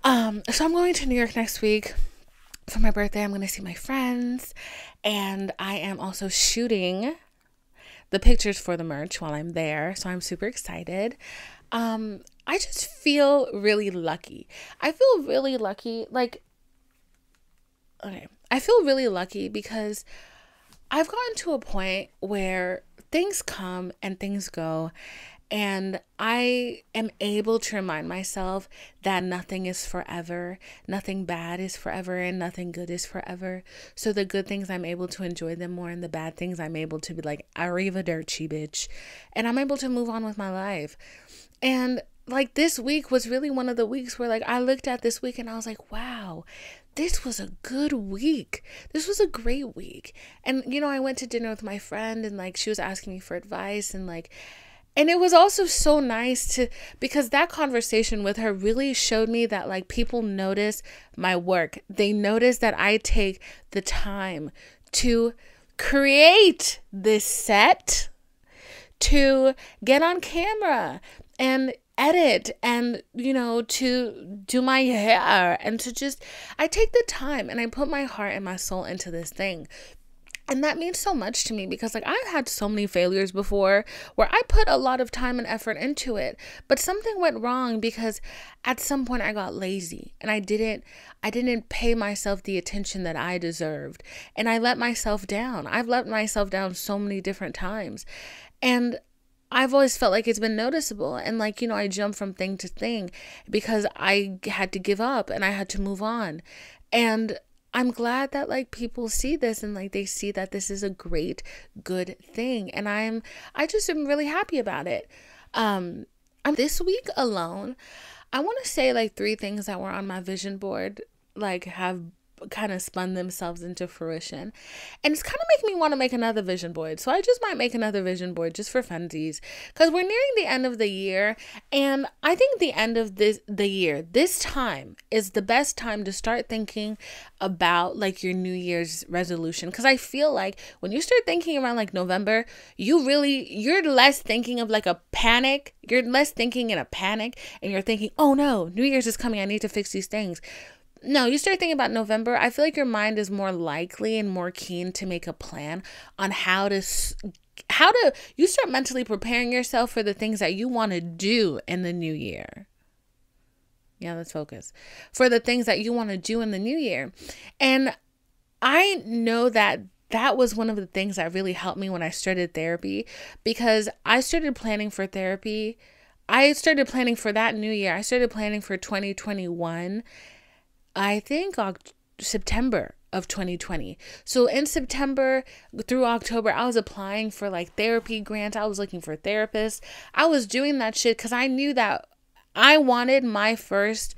So I'm going to New York next week for my birthday. I'm going to see my friends, and I am also shooting the pictures for the merch while I'm there. So I'm super excited. I just feel really lucky. I feel really lucky. I feel really lucky because I've gotten to a point where things come and things go, and I am able to remind myself that nothing is forever, nothing bad is forever, and nothing good is forever. So the good things, I'm able to enjoy them more, and the bad things, I'm able to be like, arrivederci, bitch. And I'm able to move on with my life. And like this week was really one of the weeks where like I looked at this week and I was like, wow, this was a good week. This was a great week. And I went to dinner with my friend, and like she was asking me for advice, and it was also so nice because that conversation with her really showed me that like people notice my work. They notice that I take the time to create this set, to get on camera and edit, and to do my hair, and I take the time and I put my heart and my soul into this thing. And that means so much to me because like I've had so many failures before where I put a lot of time and effort into it, but something went wrong because at some point I got lazy and I didn't pay myself the attention that I deserved, and I let myself down. I've let myself down so many different times, and I've always felt like it's been noticeable. And like, I jump from thing to thing because I had to give up and I had to move on. And I'm glad that like people see this and like they see that this is a great, good thing. And I just am really happy about it. This week alone, I want to say like 3 things that were on my vision board, like have kind of spun themselves into fruition, and it's kind of making me want to make another vision board. So I just might make another vision board just for funsies, because we're nearing the end of the year, and I think the end of the year, this time is the best time to start thinking about like your New Year's resolution. Because I feel like when you start thinking around like November, you're less thinking of like a panic. You're less thinking in a panic, and you're thinking, oh no, New Year's is coming, I need to fix these things. No, you start thinking about November, I feel like your mind is more likely and more keen to make a plan on how to you start mentally preparing yourself for the things that you want to do in the new year. Yeah, let's focus. For the things that you want to do in the new year. And I know that was one of the things that really helped me when I started therapy, because I started planning for therapy. I started planning for that new year. I started planning for 2021. I think September of 2020. So in September through October, I was applying for like therapy grants. I was looking for therapists. I was doing that shit because I knew that I wanted my first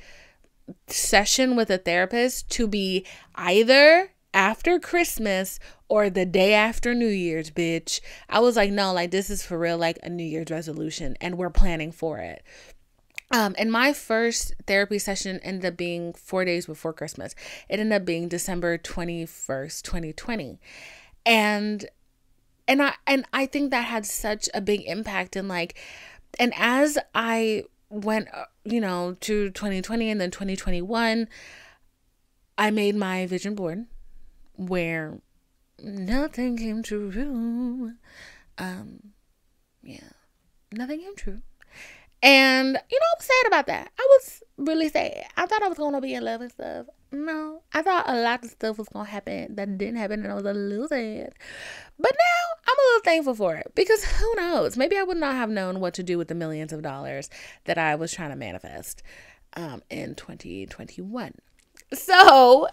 session with a therapist to be either after Christmas or the day after New Year's, bitch. I was like, no, like this is for real, like a New Year's resolution, and we're planning for it. And my first therapy session ended up being 4 days before Christmas. It ended up being December 21st, 2020. And I think that had such a big impact. And as I went, to 2020 and then 2021, I made my vision board where nothing came true. Nothing came true. And, I'm sad about that. I was really sad. I thought I was going to be in love and stuff. No, I thought a lot of stuff was going to happen that didn't happen, and I was a little sad. But now I'm a little thankful for it, because who knows? Maybe I would not have known what to do with the millions of dollars that I was trying to manifest in 2021. So,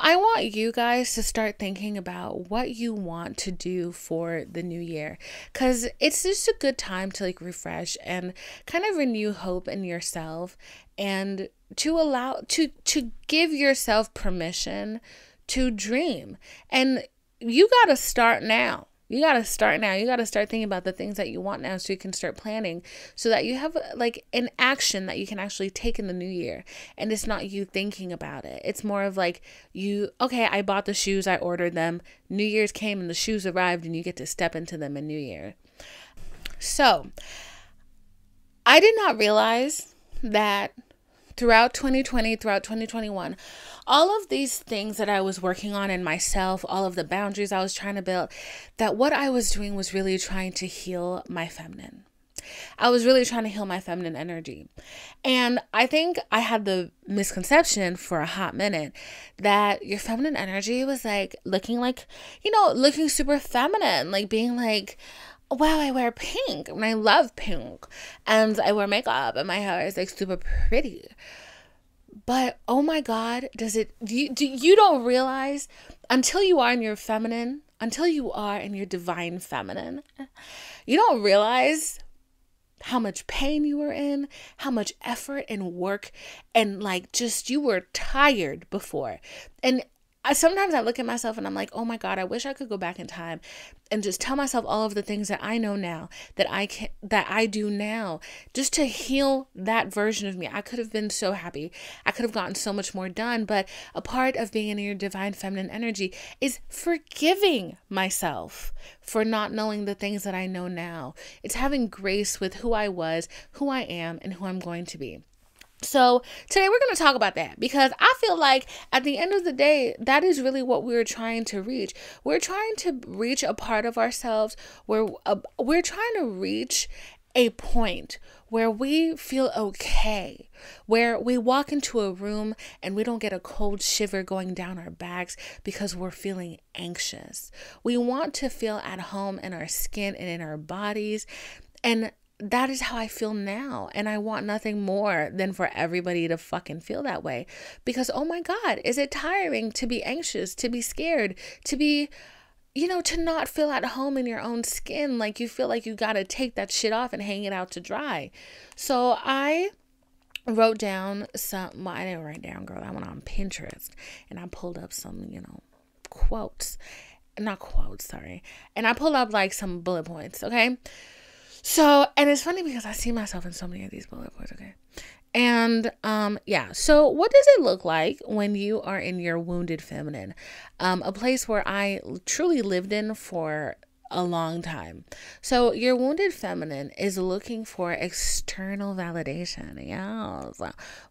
I want you guys to start thinking about what you want to do for the new year, because it's just a good time to like refresh and kind of renew hope in yourself, and to give yourself permission to dream. And you got to start now. You got to start now. You got to start thinking about the things that you want now, so you can start planning, so that you have like an action that you can actually take in the new year. And it's not you thinking about it. It's more of like okay, I bought the shoes, I ordered them. New Year's came and the shoes arrived, and you get to step into them in New Year. So I did not realize that throughout 2020, throughout 2021, all of these things that I was working on in myself, all of the boundaries I was trying to build, that what I was doing was really trying to heal my feminine. I was really trying to heal my feminine energy. And I think I had the misconception for a hot minute that your feminine energy was looking super feminine, like being like, wow, I wear pink and I love pink and I wear makeup and my hair is like super pretty. But oh my God, you don't realize until you are in your feminine, until you are in your divine feminine, you don't realize how much pain you were in, how much effort and work, and just you were tired before. And sometimes I look at myself and I'm like, oh my God, I wish I could go back in time and just tell myself all of the things that I know now, that I do now, just to heal that version of me. I could have been so happy. I could have gotten so much more done. But a part of being in your divine feminine energy is forgiving myself for not knowing the things that I know now. It's having grace with who I was, who I am, and who I'm going to be. So today we're going to talk about that, because I feel like at the end of the day, that is really what we're trying to reach. We're trying to reach a part of ourselves where we're trying to reach a point where we feel okay, where we walk into a room and we don't get a cold shiver going down our backs because we're feeling anxious. We want to feel at home in our skin and in our bodies. And that is how I feel now. And I want nothing more than for everybody to fucking feel that way. Because, oh my God, is it tiring to be anxious, to be scared, to be, to not feel at home in your own skin? Like you feel like you got to take that shit off and hang it out to dry. So I wrote down I didn't write down, girl. I went on Pinterest and I pulled up some, quotes. Not quotes, sorry. And I pulled up some bullet points, okay? So, and it's funny because I see myself in so many of these bullet points, okay? And, so what does it look like when you are in your wounded feminine? A place where I truly lived in for a long time. So your wounded feminine is looking for external validation. Yes,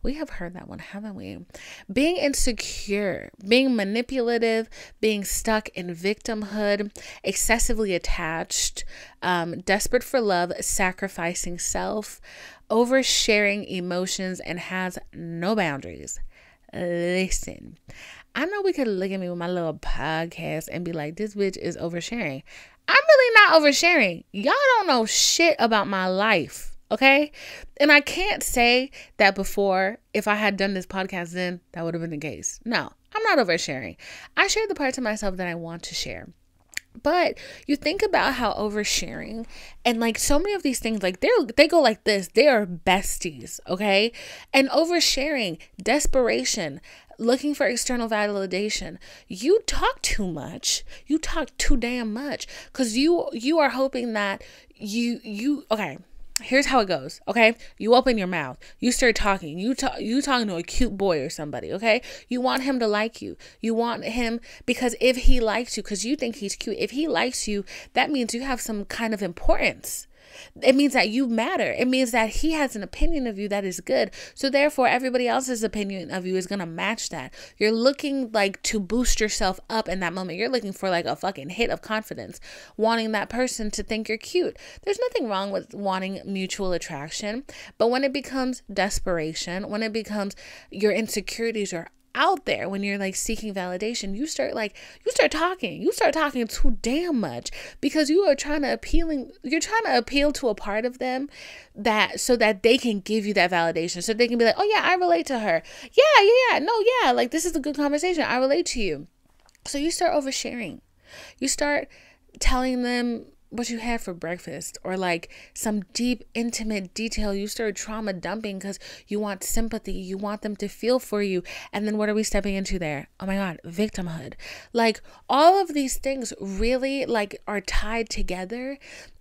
we have heard that one, haven't we? Being insecure, being manipulative, being stuck in victimhood, excessively attached, desperate for love, sacrificing self, oversharing emotions, and has no boundaries. Listen, I know we could look at me with my little podcast and be like, this bitch is oversharing. I'm really not oversharing. Y'all don't know shit about my life, okay? And I can't say that before, if I had done this podcast then, that would have been the case. No, I'm not oversharing. I share the parts of myself that I want to share. But you think about how oversharing and so many of these things, they go like this. They are besties, okay? And oversharing, desperation, looking for external validation. You talk too much. You talk too damn much because you are hoping that okay. Here's how it goes, okay? You open your mouth. You start talking. You talking to a cute boy or somebody, okay? You want him to like you. You want him because if he likes you, because you think he's cute, if he likes you, that means you have some kind of importance. It means that you matter. It means that he has an opinion of you that is good. So therefore, everybody else's opinion of you is going to match that. You're looking to boost yourself up in that moment. You're looking for a fucking hit of confidence, wanting that person to think you're cute. There's nothing wrong with wanting mutual attraction. But when it becomes desperation, when it becomes your insecurities are out there, when you're seeking validation, you start talking too damn much because you're trying to appeal to a part of them so that they can give you that validation, so they can be like, oh yeah, I relate to her, this is a good conversation, I relate to you. So you start oversharing. You start telling them what you had for breakfast, or some deep, intimate detail. You start trauma dumping because you want sympathy. You want them to feel for you. And then what are we stepping into there? Oh my God, victimhood. All of these things really are tied together.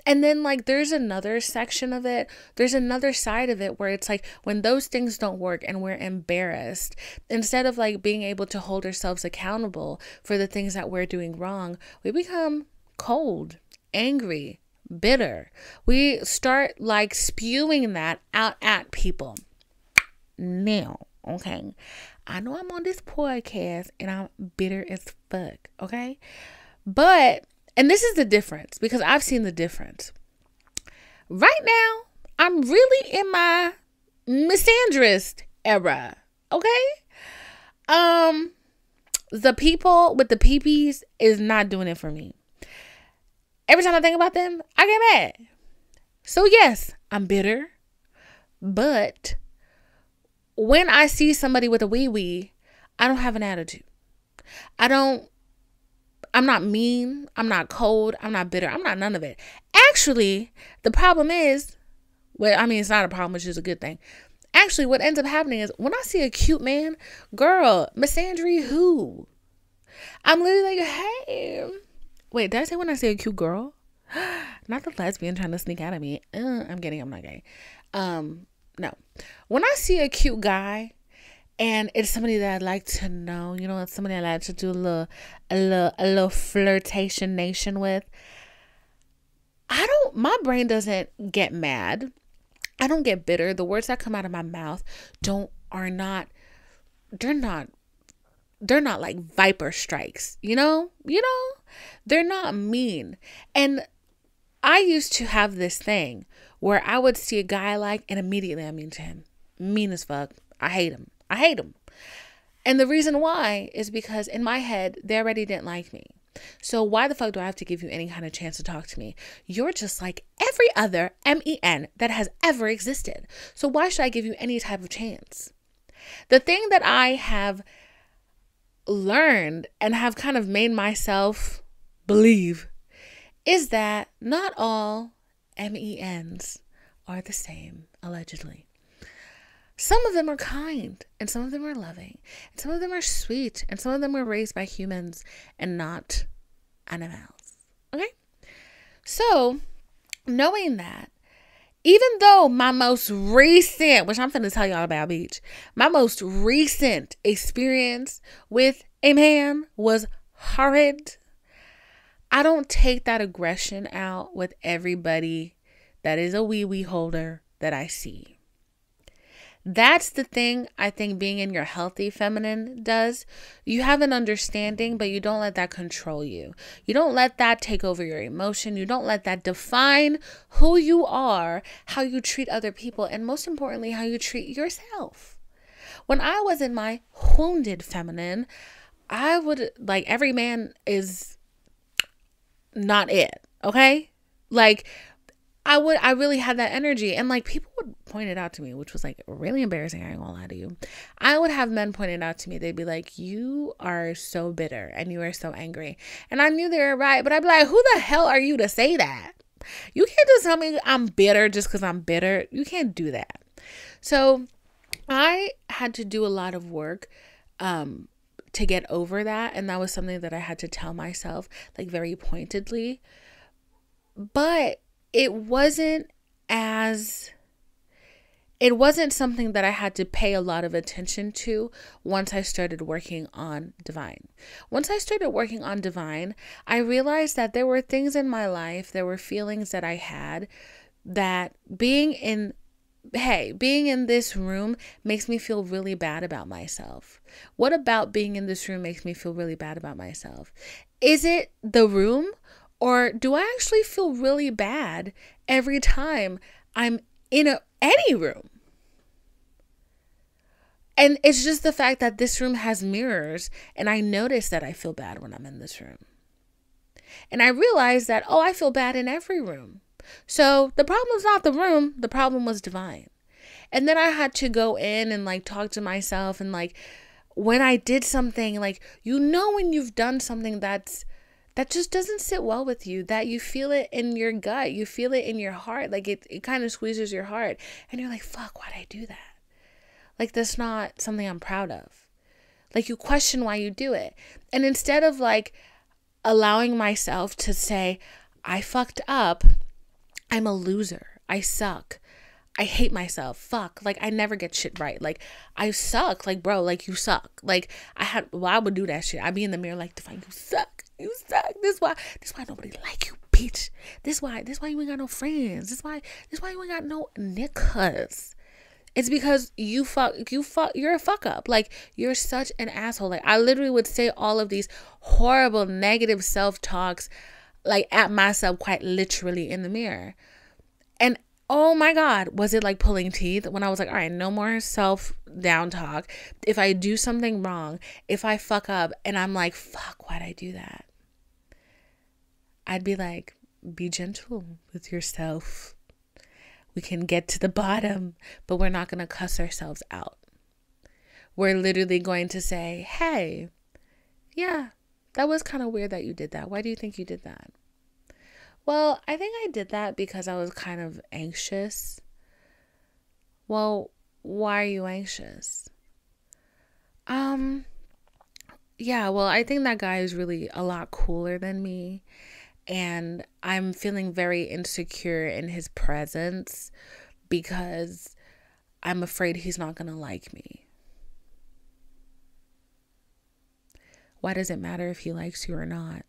And then there's another section of it. There's another side of it where it's when those things don't work and we're embarrassed, instead of being able to hold ourselves accountable for the things that we're doing wrong, we become cold, angry, bitter. We start like spewing that out at people. Now, okay, I know I'm on this podcast and I'm bitter as fuck, okay? But, and this is the difference, because I've seen the difference. Right now, I'm really in my misandrist era, okay? The people with the peepees is not doing it for me. Every time I think about them, I get mad. So yes, I'm bitter, but when I see somebody with a wee-wee, I don't have an attitude. I'm not mean. I'm not cold. I'm not bitter. I'm not none of it. Actually, the problem is, well, I mean, it's not a problem, which is a good thing. Actually, what ends up happening is when I see a cute man, girl, misandry who? I'm literally like, hey. Wait, did I say when I see a cute girl? Not the lesbian trying to sneak out of me. I'm kidding. I'm not gay. No. When I see a cute guy and it's somebody that I'd like to know, you know, it's somebody I'd like to do a little flirtation nation with, my brain doesn't get mad. I don't get bitter. The words that come out of my mouth they're not like viper strikes, you know, they're not mean. And I used to have this thing where I would see a guy I like and immediately I'm mean to him. Mean as fuck. I hate him. And the reason why is because in my head, they already didn't like me. So why the fuck do I have to give you any kind of chance to talk to me? You're just like every other MEN that has ever existed. So why should I give you any type of chance? The thing that I have learned and have kind of made myself believe is that not all MENs are the same, allegedly. Some of them are kind, and some of them are loving, and some of them are sweet, and some of them were raised by humans and not animals. Okay? So, knowing that, even though my most recent, which I'm finna tell y'all about, bitch, my most recent experience with a man was horrid, I don't take that aggression out with everybody that is a wee-wee holder that I see. That's the thing I think being in your healthy feminine does. You have an understanding, but you don't let that control you. You don't let that take over your emotion. You don't let that define who you are, how you treat other people, and most importantly, how you treat yourself. When I was in my wounded feminine, I would, like, every man is not it, okay? Like, I really had that energy, and like people would point it out to me, which was like really embarrassing. I ain't gonna lie to you. I would have men point it out to me. They'd be like, you are so bitter and you are so angry. And I knew they were right, but I'd be like, who the hell are you to say that? You can't just tell me I'm bitter just because I'm bitter. You can't do that. So I had to do a lot of work to get over that. And that was something that I had to tell myself, like, very pointedly. But it wasn't something that I had to pay a lot of attention to once I started working on Divine. Once I started working on Divine, I realized that there were things in my life, there were feelings that I had that being in this room makes me feel really bad about myself. What about being in this room makes me feel really bad about myself? Is it the room? Or do I actually feel really bad every time I'm in any room? And it's just the fact that this room has mirrors, and I notice that I feel bad when I'm in this room. And I realize that, I feel bad in every room. So the problem was not the room, the problem was Divine. And then I had to go in and like talk to myself, and like when I did something, like, when you've done something that just doesn't sit well with you, that you feel it in your gut, you feel it in your heart, like it kind of squeezes your heart, and you're like, fuck, why'd I do that? Like, that's not something I'm proud of. Like, you question why you do it. And instead of like allowing myself to say, I fucked up, I'm a loser, I suck, I hate myself, fuck, like, I never get shit right, like, I suck, like, bro, like, you suck, like, I would do that shit. I'd be in the mirror like, Define, you suck. This is why nobody like you, bitch, this why you ain't got no friends. This why you ain't got no niggas. It's because you're a fuck up. Like, you're such an asshole. Like, I literally would say all of these horrible negative self-talks, like, at myself, quite literally in the mirror. And oh my God, was it like pulling teeth when I was like, all right, no more self-down talk. If I do something wrong, if I fuck up and I'm like, fuck, why'd I do that? I'd be like, be gentle with yourself. We can get to the bottom, but we're not going to cuss ourselves out. We're literally going to say, hey, yeah, that was kind of weird that you did that. Why do you think you did that? Well, I think I did that because I was kind of anxious. Well, why are you anxious? Yeah, well, I think that guy is really a lot cooler than me. And I'm feeling very insecure in his presence because I'm afraid he's not going to like me. Why does it matter if he likes you or not?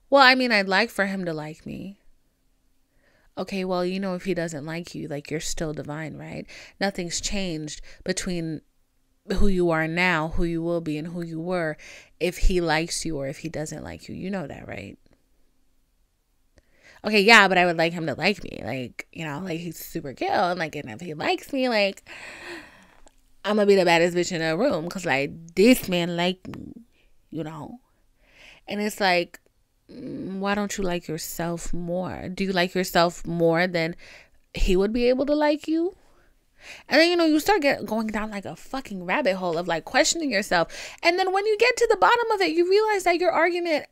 Well, I mean, I'd like for him to like me. Okay, well, if he doesn't like you, like, you're still divine, right? Nothing's changed between who you are now, who you will be, and who you were if he likes you or if he doesn't like you. You know that, right? Okay, yeah, but I would like him to like me. Like, like, he's super cute. And, like, and if he likes me, like, I'm gonna be the baddest bitch in the room because, like, this man like me, And it's like, why don't you like yourself more? Do you like yourself more than he would be able to like you? And then, you start going down like a fucking rabbit hole of like questioning yourself. And then when you get to the bottom of it, you realize that your argument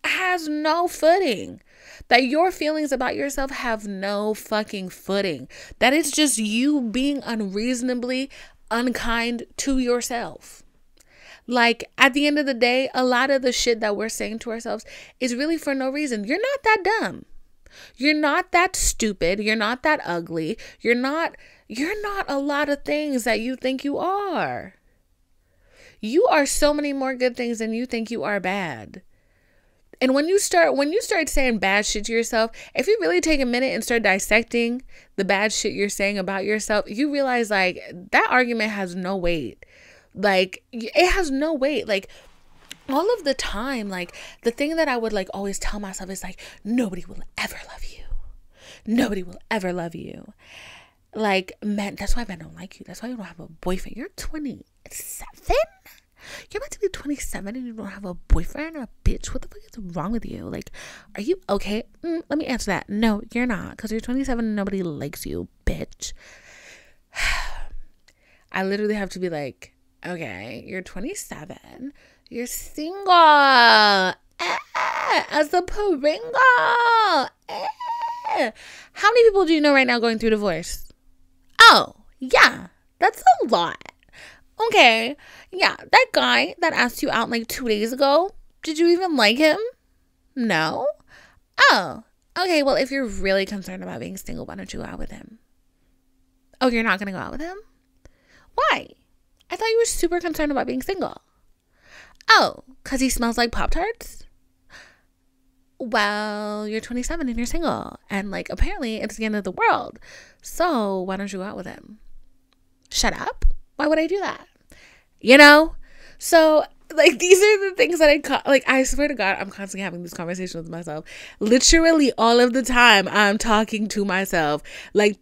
has no footing. That your feelings about yourself have no fucking footing. That it's just you being unreasonably unkind to yourself. Like, at the end of the day, a lot of the shit that we're saying to ourselves is really for no reason. You're not that dumb. You're not that stupid. You're not that ugly. You're not a lot of things that you think you are. You are so many more good things than you think you are bad. And when you start saying bad shit to yourself, if you really take a minute and start dissecting the bad shit you're saying about yourself, you realize, like, that argument has no weight. Like, it has no weight. Like, all of the time, like, the thing that I would, like, always tell myself is, like, nobody will ever love you. Nobody will ever love you. Like, men, that's why men don't like you. That's why you don't have a boyfriend. You're 27? You're about to be 27 and you don't have a boyfriend or a bitch? What the fuck is wrong with you? Like, are you okay? Let me answer that. No, you're not. Because you're 27 and nobody likes you, bitch. I literally have to be like, okay, you're 27. You're single. As a Pringle. How many people do you know right now going through divorce? Oh, yeah. That's a lot. Okay. Yeah, that guy that asked you out like 2 days ago, did you even like him? No? Oh, okay. Well, if you're really concerned about being single, why don't you go out with him? Oh, you're not going to go out with him? Why? I thought you were super concerned about being single. Oh, because he smells like Pop-Tarts? Well, you're 27 and you're single. And, like, apparently it's the end of the world. So why don't you go out with him? Shut up. Why would I do that? So, like, these are the things that I swear to God, I'm constantly having this conversation with myself. Literally all of the time I'm talking to myself. Like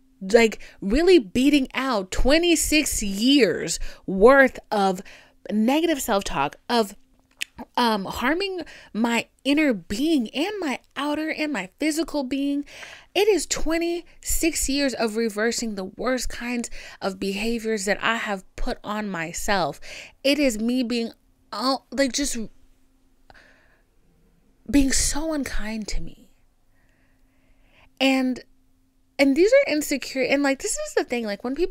really beating out 26 years worth of negative self-talk, of harming my inner being and my outer and my physical being. It is 26 years of reversing the worst kinds of behaviors that I have put on myself. It is me being just being so unkind to me. And these are insecure. And, like, this is the thing, like, when people